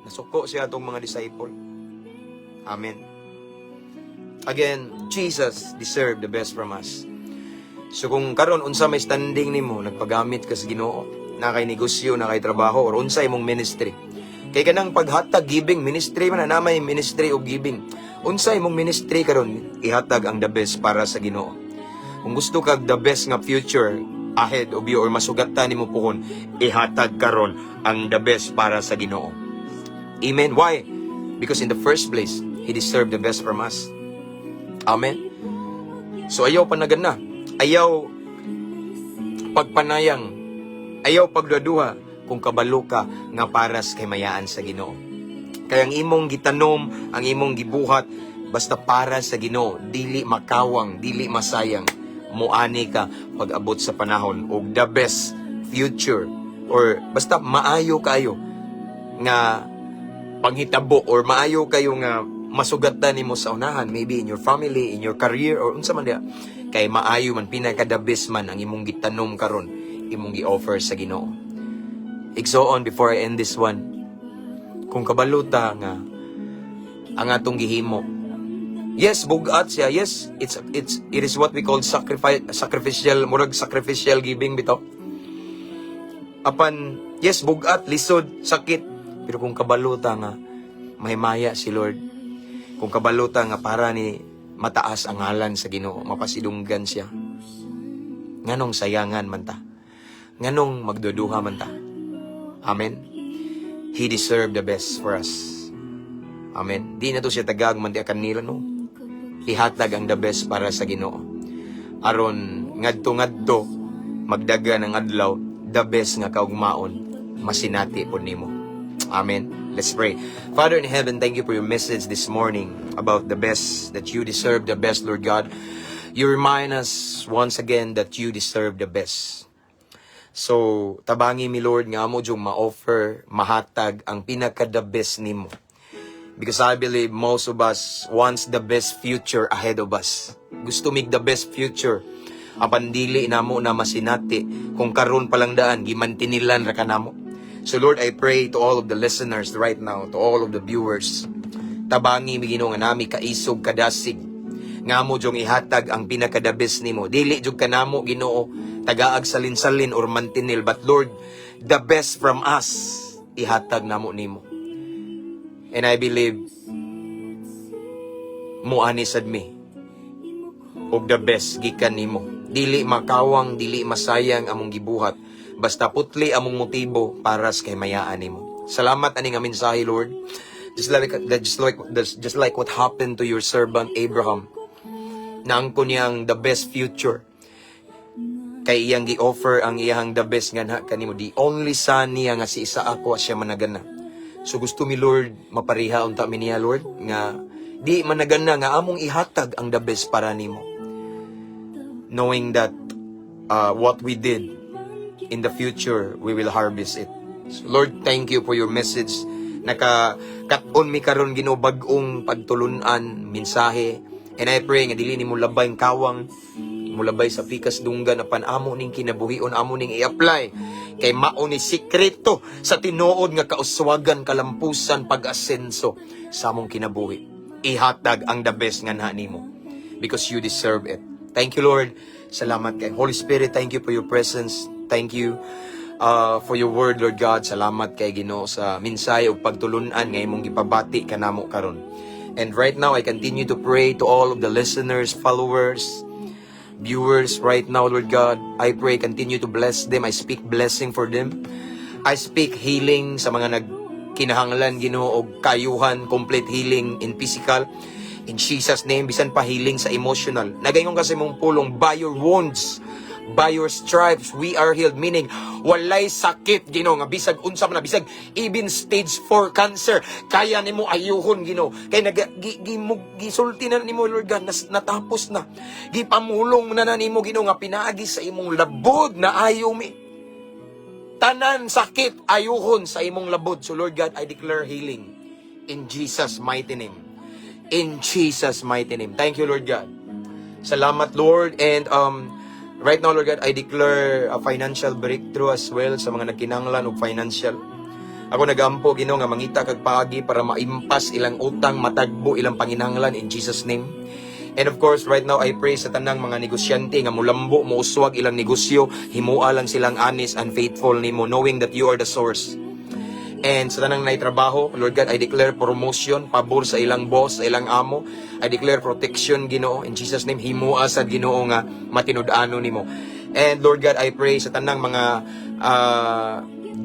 Nasuko siya atong mga disciple. Amen. Again, Jesus deserved the best from us. So kung karon unsa may standing nimo, nagpagamit ka sa Ginoo, na kay negosyo, na kay trabaho, or unsa imong ministry. Kay kanang paghatag giving ministry man na may ministry of giving. Unsa imong ministry karon, ihatag ang the best para sa Ginoo. Kung gusto kag the best nga future ahead of you or masugatan nimo puhon, ihatag karon ang the best para sa Ginoo. Amen. Why? Because in the first place, He deserved the best from us. Amen. So ayaw panagana, ayaw pagpanayang, ayaw pagduduha kung kabalo ka nga paras kay mayaan sa Ginoo. Kaya ang imong gitanom, ang imong gibuhat basta para sa Ginoo, dili makawang, dili masayang, muani ka pag-abot sa panahon og the best future or basta maayo kayo nga panghitabo or maayo kayo nga masugatan nimo sa unahan, maybe in your family, in your career, or unsa man dia. Kay maayo man, pinaka-the best man ang imong gitanom karon, imong gi-offer sa Ginoo. Igsoon before I end this one, kung kabaluta nga ang atong gihimo, yes, bugat siya, yes, it is what we call sacrificial, murag sacrificial giving bitaw. Apan, yes, bugat, lisod, sakit, pero kung kabaluta nga mahimaya si Lord, kung kabaluta nga para ni mataas ang ngalan sa Ginoo, mapasidunggan siya. Nganong sayangan man ta. Nganong magduduha man ta. Amen. He deserved the best for us. Amen. Di na to siya tagag man di kanila, no. Ihatag ang the best para sa Ginoo. Aron ngadto magdaga ng adlaw, the best nga kaugmaon masinati pod nimo. Amen. Let's pray. Father in heaven, thank you for your message this morning about the best, that you deserve the best, Lord God. You remind us once again that you deserve the best. So, tabangi mi Lord nga mo jung ma-offer, mahatag ang pinaka-the best nimo. Because I believe most of us wants the best future ahead of us. Gusto mig the best future. Apan dili namo na masinati kung karon palang daan gimantinilan ra kanamo. So Lord, I pray to all of the listeners right now, to all of the viewers, tabangi mi Ginoo nga nami kaisog kadasig, nga mo jung ihatag ang pinaka-the best nimo. Dili jud kanamo Ginoo tagaag salin-salin or mantinil, but Lord, the best from us ihatag namo nimo. And I believe mo ani sad mi og the best gikan nimo. Dili makawang, dili masayang among gibuhat. Basta putli among motibo para sa kahimayaan nimo. Salamat ani nga mensahe, Lord. Just like what happened to your servant Abraham. Naangko niyang the best future. Kay iyang gi-offer ang iyang the best nga na kanimo. The only son niya nga si Isaac wa siya managana. So gusto mi, Lord, mapariha unta mi niya, Lord, nga di managana nga among ihatag ang the best para nimo. Knowing that what we did in the future, we will harvest it. So, Lord, thank you for your message. Nakakat-on mi karon Ginoo bag-ong pagtulunan, mensahe. And I pray nga dili nimo labay ang kawang, mulabay sa pikas dunggan na panamo ning kinabuhion amo ning i-apply kay mao ni sikreto sa tinuod nga kauswagan, kalampusan, pag-asenso sa among kinabuhi. Ihatag ang the best nga nimo because you deserve it. Thank you, Lord. Salamat kay Holy Spirit. Thank you for your presence. Thank you for your word, Lord God. Salamat kay Ginoo sa mensahe ug pagtulunan nga imong gipabati kanamo karon. And right now I continue to pray to all of the listeners, followers, viewers right now, Lord God. I pray, continue to bless them. I speak blessing for them. I speak healing sa mga nagkinahanglan, Ginoo, og kayuhan, complete healing in physical. In Jesus' name, bisan pa healing sa emotional. Nagayon kasi mong pulong, by your wounds, by your stripes, we are healed. Meaning, walay sakit, Ginoo, nga bisag unsa man na, bisag even stage 4 cancer, kaya nimo ayuhon, Ginoo. Kay gisulti na nimo, Lord God, natapos na. Gipamulong na nimo, Ginoo, nga pinaagi sa imong labod na ayaw mi. Tanan sakit ayuhon sa imong labod. So Lord God, I declare healing in Jesus' mighty name. In Jesus' mighty name. Thank you, Lord God. Salamat, Lord. And right now, Lord God, I declare a financial breakthrough as well sa mga nagkinahanglan og financial. Ako nagampo, Ginoo, nga mangita kag paagi para maimpas ilang utang, matagbo ilang panginahanglan in Jesus' name. And of course, right now, I pray sa tanang mga negosyante nga mulambo, muuswag ilang negosyo, himua lang silang honest and faithful nimo, knowing that you are the source. And sa tanang naitrabaho, Lord God, I declare promotion, pabor sa ilang boss, sa ilang amo. I declare protection, Ginoo, in Jesus' name, himua sa Ginoo nga matinud-ano nimo. And Lord God, I pray sa tanang mga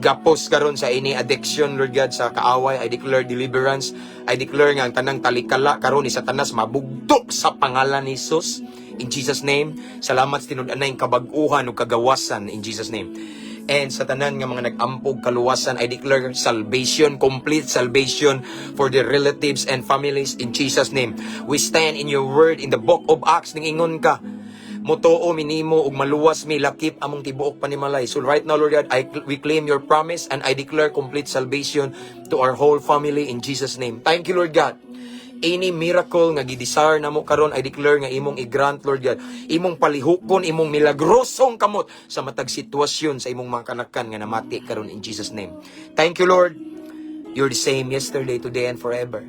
gapos karon sa ini addiction, Lord God, sa kaaway, I declare deliverance. I declare nga ang tanang talikala karon ni Satanas mabugtok sa pangalan ni Jesus. In Jesus' name, salamat sa tinud-anay kabag-uhan ug kagawasan in Jesus' name. And sa tanan nga mga nag-ampog kaluwasan, I declare salvation, complete salvation for their relatives and families in Jesus' name. We stand in your word in the book of Acts, ning ingon ka, motoo minimo ug maluwas mi lakip among tibuok panimalay. So right now, Lord God, we claim your promise and I declare complete salvation to our whole family in Jesus' name. Thank you, Lord God. Any miracle nga gidesire namo karon, I declare nga imong i-grant, Lord God. Imong palihukon, imong milagrosong kamot sa matag sitwasyon sa imong mga kanakan nga namati karon in Jesus' name. Thank you, Lord. You're the same yesterday, today, and forever.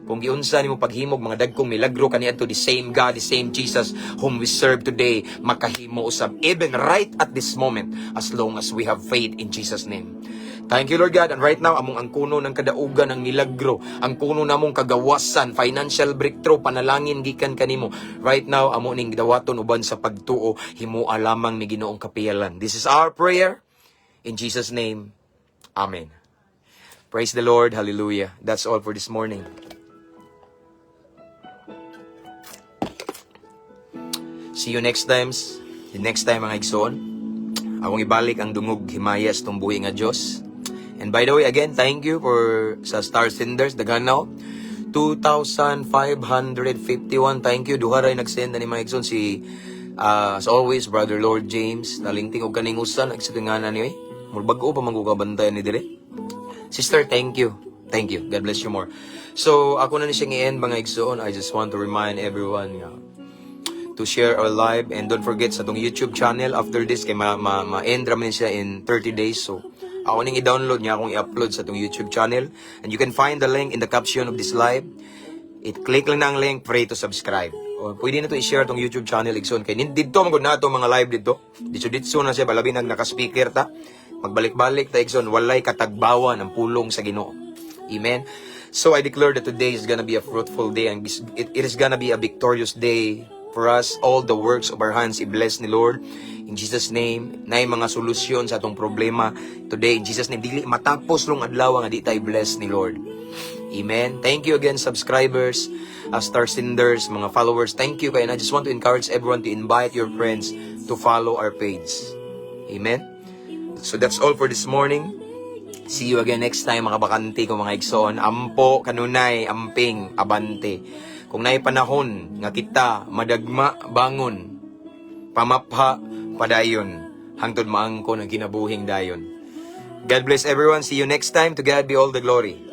Kung giunsa nimo paghimog mga dagkong milagro kaniadto, the same God, the same Jesus whom we serve today, makahimo usab even right at this moment as long as we have faith in Jesus' name. Thank you, Lord God. And right now, among ang kuno ng kadaugan ng milagro, ang kuno namong kagawasan, financial breakthrough, panalangin gikan kanimo. Right now, amo ning dawaton uban sa pagtuo, himua lamang ni Ginoong kapiyalan. This is our prayer. In Jesus' name, Amen. Praise the Lord. Hallelujah. That's all for this morning. See you next time. The next time, mga igsoon. Akong ibalik ang dungog himayas tong buhi nga Diyos. And by the way, again, thank you for sa Star Senders, Daganaw. 2,551. Thank you. Duha ray nag-send na ni mga igsoon. Si, as always, Brother Lord James. Nalingting og kaning usan. Nagsitinganan niyo eh. Mulbago pa mangukabantayan ni dire. Sister, thank you. Thank you. God bless you more. So, ako na ni siyang i-end, mga igsoon. I just want to remind everyone to share our live. And don't forget sa itong YouTube channel. After this, kay ma-end raman siya in 30 days. So, ako ning i-download niya, akong i-upload sa itong YouTube channel. And you can find the link in the caption of this live. Click lang na ang link, pray to subscribe. O, pwede na to i-share itong YouTube channel, igsoon. Kaya dito, magod na ito mga live dito. Dito na siya, balabi naka-speaker ta. Magbalik-balik ta, igsoon. Walay katagbawan ang pulong sa Ginoo. Amen. So I declare that today is gonna be a fruitful day. And it is gonna be a victorious day for us all the works of our hands. I-bless ni Lord. In Jesus' name, na mga solusyon sa atong problema today. In Jesus' name, dili matapos long adlaw nga di tayo bless ni Lord. Amen. Thank you again, subscribers, star senders, mga followers. Thank you. And I just want to encourage everyone to invite your friends to follow our page. Amen. So that's all for this morning. See you again next time, mga bakante ko, mga igsoon. Ampo, kanunay, amping, abante. Kung naay panahon nga kita madagma bangon, pamapha padayon, hangtod maangko ng kinabuhing dayon. God bless everyone. See you next time. To God be all the glory.